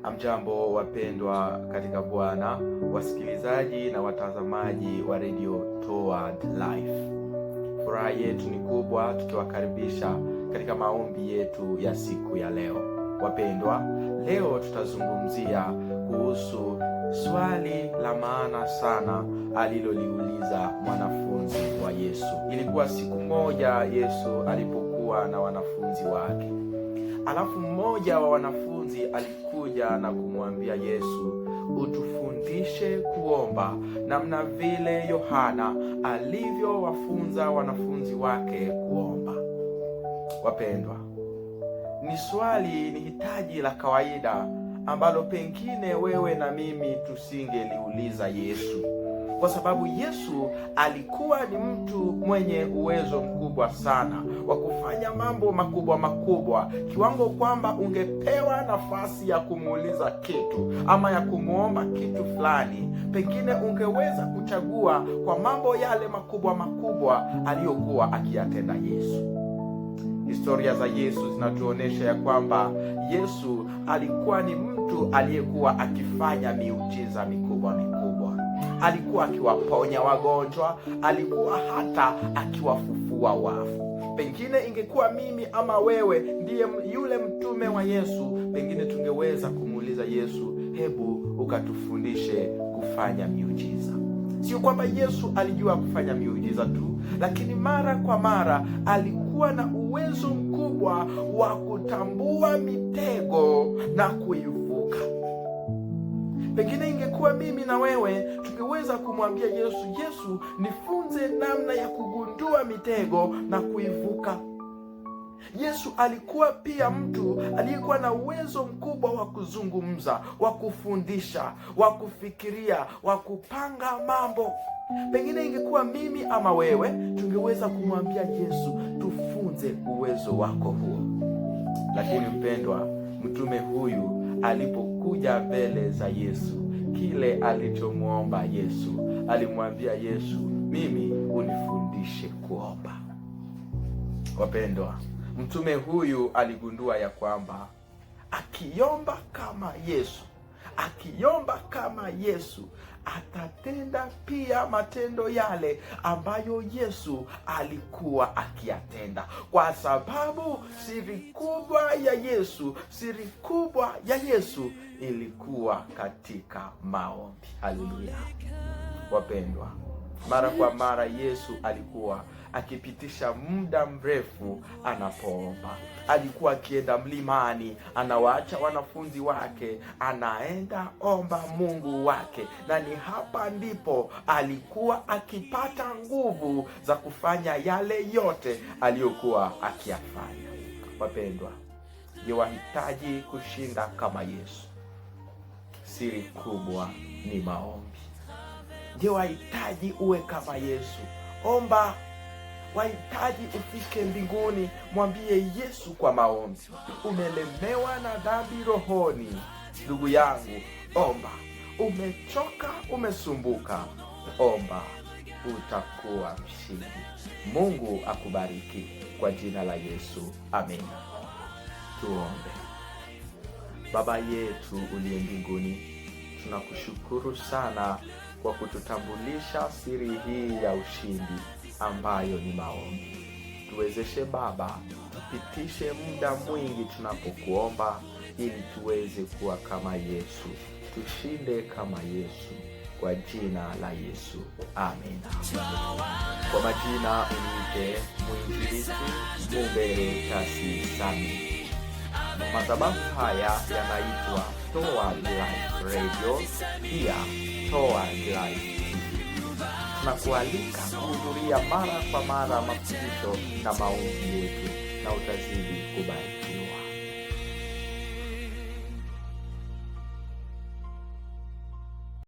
Amjambo wapendwa katika Bwana, wasikilizaji na watazamaji wa Radio Toward Life. Furaha yetu ni kubwa tukiwakaribisha katika maombi yetu ya siku ya leo. Wapendwa, leo tutazungumzia kuhusu swali la maana sana aliloliuliza mwanafunzi wa Yesu. Ilikuwa siku moja Yesu alipokuwa na wanafunzi wake. Alafu mmoja wa wanafunzi alikuja na kumwambia Yesu, utufundishe kuomba namna vile Yohana alivyowafunza wanafunzi wake kuomba. Wapendwa, ni swali, ni hitaji la kawaida ambalo pengine wewe na mimi tusingeliuliza Yesu, kwa sababu Yesu alikuwa ni mtu mwenye uwezo mkubwa sana wa kufanya mambo makubwa, kiwango kwamba ungepewa nafasi ya kumuuliza kitu ama ya kumuomba kitu fulani, pengine ungeweza kuchagua kwa mambo yale makubwa aliyokuwa akiyatenda Yesu. Historia za Yesu zinatuonesha ya kwamba Yesu alikuwa ni mtu aliyekuwa akifanya miujiza mikubwa. Alikuwa akiwaponya wagonjwa, alikuwa hata akiwafufua wafu. Pengine ingekuwa mimi ama wewe ndiye yule mtume wa Yesu, pengine tungeweza kumuuliza Yesu, hebu ukatufundishe kufanya miujiza. Sio kwamba Yesu alijua kufanya miujiza tu, lakini mara kwa mara alikuwa na uwezo mkubwa wa kutambua mitego na kuivuka. Pengine ingekuwa mimi na wewe, tungeweza kumwambia Yesu, Yesu, nifunze namna ya kugundua mitego na kuivuka. Yesu alikuwa pia mtu aliyekuwa na uwezo mkubwa wa kuzungumza, wa kufundisha, wa kufikiria, wa kupanga mambo. Pengine ingekuwa mimi ama wewe, tungeweza kumwambia Yesu, tufunze uwezo wako huo. Lakini mpendwa, mtume huyu alipokuja mbele za Yesu, kile alichomwomba Yesu, alimwambia Yesu, mimi unifundishe kuomba. Wapendwa, mtume huyu aligundua ya kwamba akiomba kama Yesu atatenda pia matendo yale ambayo Yesu alikuwa akiyatenda, kwa sababu siri kubwa ya Yesu ilikuwa katika maombi. Haleluya. Wapendwa, mara kwa mara Yesu alikuwa akipitisha muda mrefu anapoomba. Alikuwa akienda mlimani, anawaacha wanafunzi wake, anaenda omba Mungu wake, na ni hapa ndipo alikuwa akipata nguvu za kufanya yale yote aliyokuwa akiyafanya. Wapendwa, je, wahitaji kushinda kama Yesu? Siri kubwa ni maombi. Je, wahitaji uwe kama Yesu? Omba. Wahitaji ufike mbinguni? Mwambie Yesu kwa maombi. Umelemewa na dhambi rohoni, ndugu yangu, omba. Umechoka, umesumbuka, omba, utakuwa mshindi. Mungu akubariki kwa jina la Yesu, amen. Tuombe. Baba yetu uliye mbinguni, tunakushukuru sana kwa kututambulisha siri hii ya ushindi ambayo ni maombi. Tuwezeshe Baba, tupitishe muda mwingi tunapokuomba ili tuweze kuwa kama Yesu, tushinde kama Yesu, kwa jina la Yesu, amen. Kwa majina uniite mwinjilisti Mumbere Kasi Sami. Madhabahu haya yanaitwa Toward Life Radio, pia Toward Life. Tunakualika kuhudhuria mara kwa mara mafundisho na maombi yetu, na utazidi kubarikiwa.